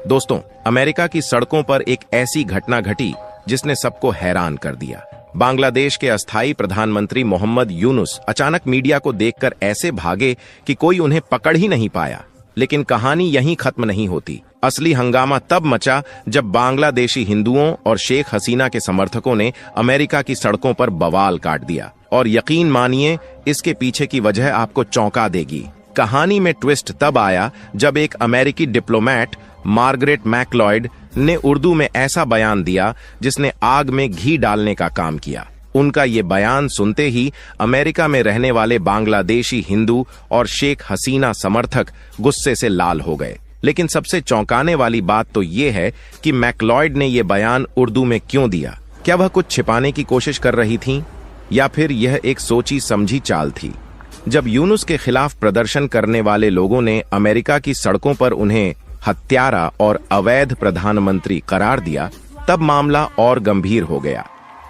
दोस्तों, अमेरिका की सड़कों पर एक ऐसी घटना घटी जिसने सबको हैरान कर दिया। बांग्लादेश के अस्थायी प्रधानमंत्री मोहम्मद यूनुस अचानक मीडिया को देखकर ऐसे भागे कि कोई उन्हें पकड़ ही नहीं पाया। लेकिन कहानी यहीं खत्म नहीं होती। असली हंगामा तब मचा जब बांग्लादेशी हिंदुओं और शेख हसीना के समर्थकों ने अमेरिका की सड़कों पर बवाल काट दिया। और यकीन मानिए, इसके पीछे की वजह आपको चौंका देगी। कहानी में ट्विस्ट तब आया जब एक अमेरिकी डिप्लोमेट मार्गरेट मैकलॉयड ने उर्दू में ऐसा बयान दिया जिसने आग में घी डालने का काम किया। उनका ये बयान सुनते ही अमेरिका में रहने वाले बांग्लादेशी हिंदू और शेख हसीना समर्थक गुस्से से लाल हो गए। लेकिन सबसे चौंकाने वाली बात तो ये है कि मैकलॉयड ने ये बयान उर्दू में क्यों दिया। क्या वह कुछ छिपाने की कोशिश कर रही थीं, या फिर यह एक सोची समझी चाल थी? जब यूनुस के खिलाफ प्रदर्शन करने वाले लोगों ने अमेरिका की सड़कों पर उन्हें हत्यारा और अवैध प्रधानमंत्री करार दिया, तब मामला और गंभीर हो गया।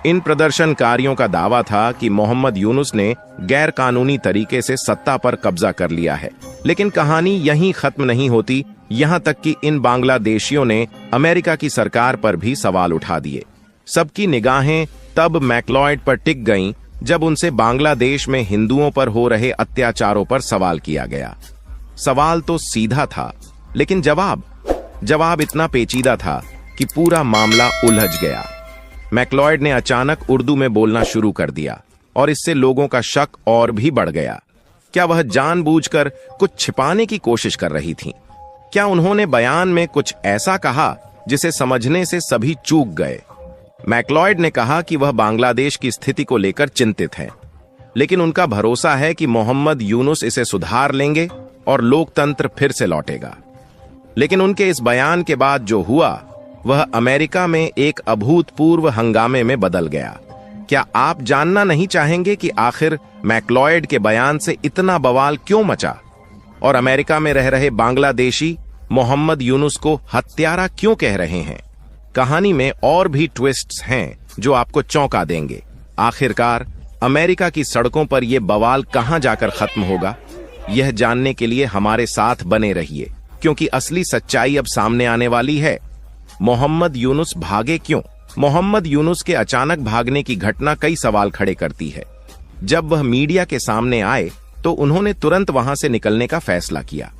इन प्रदर्शनकारियों का दावा था कि मोहम्मद यूनुस ने गैर कानूनी तरीके से सत्ता पर कब्जा कर लिया है। लेकिन कहानी यहीं खत्म नहीं होती, यहां तक कि इन बांग्लादेशियों ने अमेरिका की सरकार पर भी सवाल उठा दिए। सबकी निगाहें तब मैकलॉयड पर टिक गईं जब उनसे बांग्लादेश में हिंदुओं पर हो रहे अत्याचारों पर सवाल किया गया। सवाल तो सीधा था, लेकिन जवाब इतना पेचीदा था कि पूरा मामला उलझ गया। मैकलॉयड ने अचानक उर्दू में बोलना शुरू कर दिया और इससे लोगों का शक और भी बढ़ गया। क्या वह जानबूझकर कुछ छिपाने की कोशिश कर रही थीं? क्या उन्होंने बयान में कुछ ऐसा कहा जिसे समझने से सभी चूक गए? मैकलॉयड ने कहा कि वह बांग्लादेश की स्थिति को लेकर चिंतित हैं, लेकिन उनका भरोसा है कि मोहम्मद यूनुस इसे सुधार लेंगे और लोकतंत्र फिर से लौटेगा। लेकिन उनके इस बयान के बाद जो हुआ, वह अमेरिका में एक अभूतपूर्व हंगामे में बदल गया। क्या आप जानना नहीं चाहेंगे कि आखिर मैकलॉयड के बयान से इतना बवाल क्यों मचा, और अमेरिका में रह रहे बांग्लादेशी मोहम्मद यूनुस को हत्यारा क्यों कह रहे हैं? कहानी में और भी ट्विस्ट्स हैं जो आपको चौंका देंगे। आखिरकार अमेरिका की सड़कों पर यह बवाल कहां जाकर खत्म होगा, यह जानने के लिए हमारे साथ बने रहिए, क्योंकि असली सच्चाई अब सामने आने वाली है। मोहम्मद यूनुस भागे क्यों? मोहम्मद यूनुस के अचानक भागने की घटना कई सवाल खड़े करती है। जब वह मीडिया के सामने आए तो उन्होंने तुरंत वहां से निकलने का फैसला किया।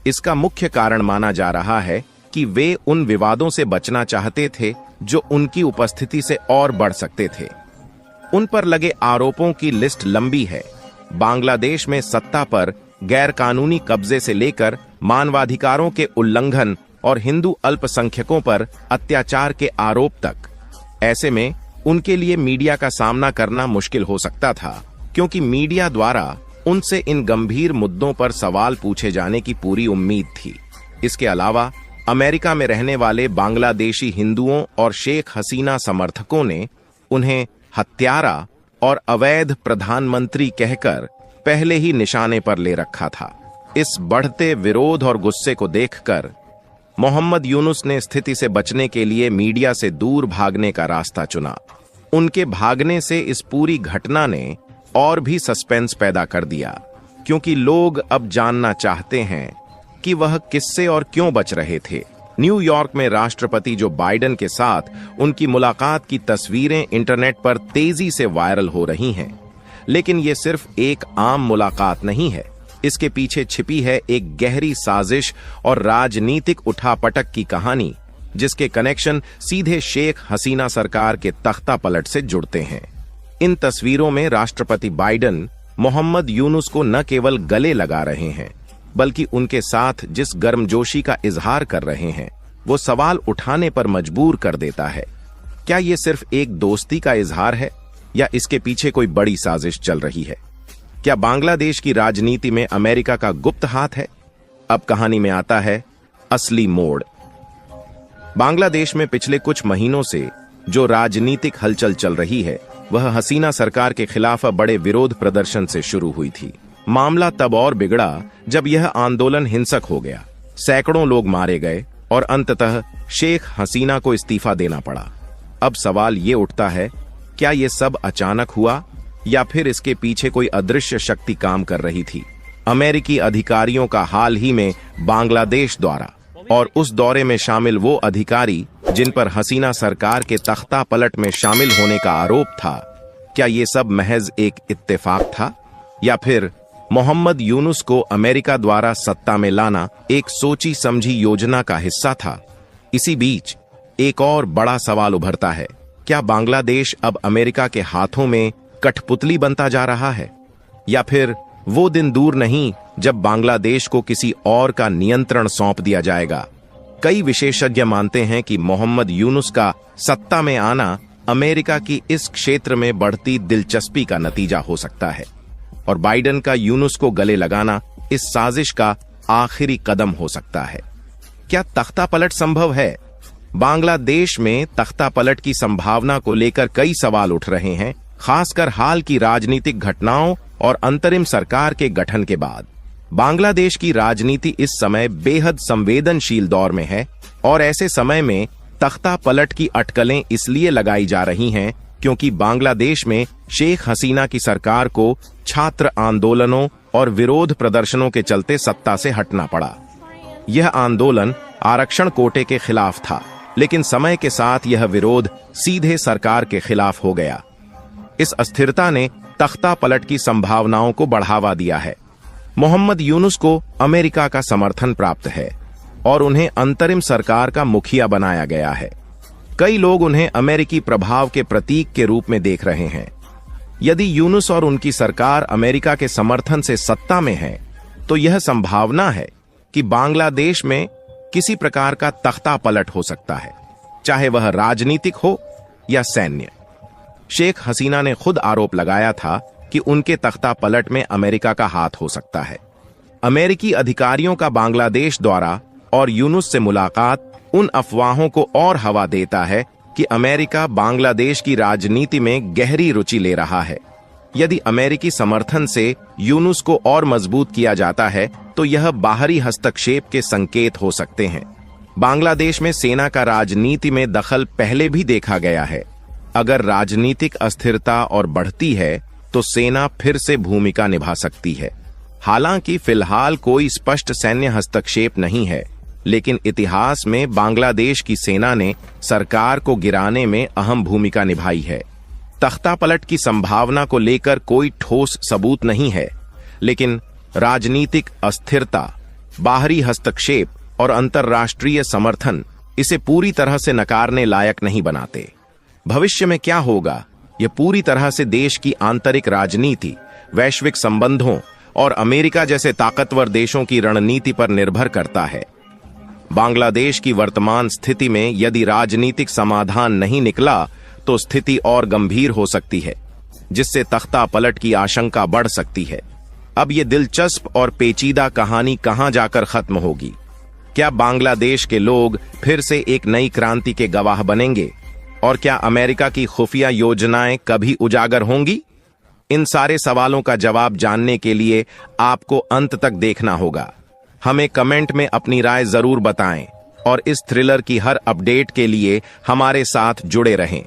इसका मुख्य कारण माना जा रहा है कि वे उन विवादों से बचना चाहते थे जो उनकी उपस्थिति से और बढ़ सकते थे। उन पर लगे आरोपों की लिस्ट लंबी है। बांग्लादेश में सत्ता पर गैर कानूनी कब्जे से लेकर मानवाधिकारों के उल्लंघन और हिंदू अल्पसंख्यकों पर अत्याचार के आरोप तक। ऐसे में उनके लिए मीडिया का सामना करना मुश्किल हो सकता था, क्योंकि मीडिया द्वारा उनसे इन गंभीर मुद्दों पर सवाल पूछे जाने की पूरी उम्मीद थी। इसके अलावा अमेरिका में रहने वाले बांग्लादेशी हिंदुओं और शेख हसीना समर्थकों ने उन्हें हत्यारा और अवैध प्रधानमंत्री कहकर पहले ही निशाने पर ले रखा था। इस बढ़ते विरोध और गुस्से को देखकर मोहम्मद यूनुस ने स्थिति से बचने के लिए मीडिया से दूर भागने का रास्ता चुना। उनके भागने से इस पूरी घटना ने और भी सस्पेंस पैदा कर दिया, क्योंकि लोग अब जानना चाहते हैं कि वह किससे और क्यों बच रहे थे। न्यूयॉर्क में राष्ट्रपति जो बाइडेन के साथ उनकी मुलाकात की तस्वीरें इंटरनेट पर तेजी से वायरल हो रही हैं। लेकिन ये सिर्फ एक आम मुलाकात नहीं है। इसके पीछे छिपी है एक गहरी साजिश और राजनीतिक उठापटक की कहानी, जिसके कनेक्शन सीधे शेख हसीना सरकार के तख्ता पलट से जुड़ते हैं। इन तस्वीरों में राष्ट्रपति बाइडेन मोहम्मद यूनुस को न केवल गले लगा रहे हैं, बल्कि उनके साथ जिस गर्मजोशी का इजहार कर रहे हैं, वो सवाल उठाने पर मजबूर कर देता है। क्या ये सिर्फ एक दोस्ती का इजहार है, या इसके पीछे कोई बड़ी साजिश चल रही है? क्या बांग्लादेश की राजनीति में अमेरिका का गुप्त हाथ है? अब कहानी में आता है असली मोड़। बांग्लादेश में पिछले कुछ महीनों से जो राजनीतिक हलचल चल रही है, वह हसीना सरकार के खिलाफ बड़े विरोध प्रदर्शन से शुरू हुई थी। मामला तब और बिगड़ा जब यह आंदोलन हिंसक हो गया। सैकड़ों लोग मारे गए और अंततः शेख हसीना को इस्तीफा देना पड़ा। अब सवाल ये उठता है, क्या ये सब अचानक हुआ, या फिर इसके पीछे कोई अदृश्य शक्ति काम कर रही थी? अमेरिकी अधिकारियों का हाल ही में बांग्लादेश द्वारा और उस दौरे में शामिल वो अधिकारी जिन पर हसीना सरकार के तख्ता पलट में शामिल होने का आरोप था, क्या ये सब महज एक इत्तेफाक था या फिर मोहम्मद यूनुस को अमेरिका द्वारा सत्ता में लाना एक सोची समझी योजना का हिस्सा था? इसी बीच एक और बड़ा सवाल उभरता है, क्या बांग्लादेश अब अमेरिका के हाथों में कठपुतली बनता जा रहा है, या फिर वो दिन दूर नहीं जब बांग्लादेश को किसी और का नियंत्रण सौंप दिया जाएगा? कई विशेषज्ञ मानते हैं कि मोहम्मद यूनुस का सत्ता में आना अमेरिका की इस क्षेत्र में बढ़ती दिलचस्पी का नतीजा हो सकता है और बाइडेन का यूनुस को गले लगाना इस साजिश का आखिरी कदम हो सकता है। क्या तख्ता पलट संभव है? बांग्लादेश में तख्ता पलट की संभावना को लेकर कई सवाल उठ रहे हैं, खासकर हाल की राजनीतिक घटनाओं और अंतरिम सरकार के गठन के बाद। बांग्लादेश की राजनीति इस समय बेहद संवेदनशील दौर में है और ऐसे समय में तख्ता पलट की अटकलें इसलिए लगाई जा रही हैं क्योंकि बांग्लादेश में शेख हसीना की सरकार को छात्र आंदोलनों और विरोध प्रदर्शनों के चलते सत्ता से हटना पड़ा। यह आंदोलन आरक्षण कोटे के खिलाफ था, लेकिन समय के साथ यह विरोध सीधे सरकार के खिलाफ हो गया। इस अस्थिरता ने तख्ता पलट की संभावनाओं को बढ़ावा दिया है। मोहम्मद यूनुस को अमेरिका का समर्थन प्राप्त है और उन्हें अंतरिम सरकार का मुखिया बनाया गया है। कई लोग उन्हें अमेरिकी प्रभाव के प्रतीक के रूप में देख रहे हैं। यदि यूनुस और उनकी सरकार अमेरिका के समर्थन से सत्ता में है, तो यह संभावना है कि बांग्लादेश में किसी प्रकार का तख्ता पलट हो सकता है, चाहे वह राजनीतिक हो या सैन्य। शेख हसीना ने खुद आरोप लगाया था कि उनके तख्ता पलट में अमेरिका का हाथ हो सकता है। अमेरिकी अधिकारियों का बांग्लादेश दौरा और यूनुस से मुलाकात उन अफवाहों को और हवा देता है कि अमेरिका बांग्लादेश की राजनीति में गहरी रुचि ले रहा है। यदि अमेरिकी समर्थन से यूनुस को और मजबूत किया जाता है, तो यह बाहरी हस्तक्षेप के संकेत हो सकते हैं। बांग्लादेश में सेना का राजनीति में दखल पहले भी देखा गया है। अगर राजनीतिक अस्थिरता और बढ़ती है, तो सेना फिर से भूमिका निभा सकती है। हालांकि फिलहाल कोई स्पष्ट सैन्य हस्तक्षेप नहीं है, लेकिन इतिहास में बांग्लादेश की सेना ने सरकार को गिराने में अहम भूमिका निभाई है। तख्ता पलट की संभावना को लेकर कोई ठोस सबूत नहीं है, लेकिन राजनीतिक अस्थिरता, बाहरी हस्तक्षेप और अंतर्राष्ट्रीय समर्थन इसे पूरी तरह से नकारने लायक नहीं बनाते। भविष्य में क्या होगा, यह पूरी तरह से देश की आंतरिक राजनीति, वैश्विक संबंधों और अमेरिका जैसे ताकतवर देशों की रणनीति पर निर्भर करता है। बांग्लादेश की वर्तमान स्थिति में यदि राजनीतिक समाधान नहीं निकला, तो स्थिति और गंभीर हो सकती है, जिससे तख्ता पलट की आशंका बढ़ सकती है। अब यह दिलचस्प और पेचीदा कहानी कहां जाकर खत्म होगी? क्या बांग्लादेश के लोग फिर से एक नई क्रांति के गवाह बनेंगे? और क्या अमेरिका की खुफिया योजनाएं कभी उजागर होंगी? इन सारे सवालों का जवाब जानने के लिए आपको अंत तक देखना होगा। हमें कमेंट में अपनी राय जरूर बताएं और इस थ्रिलर की हर अपडेट के लिए हमारे साथ जुड़े रहें।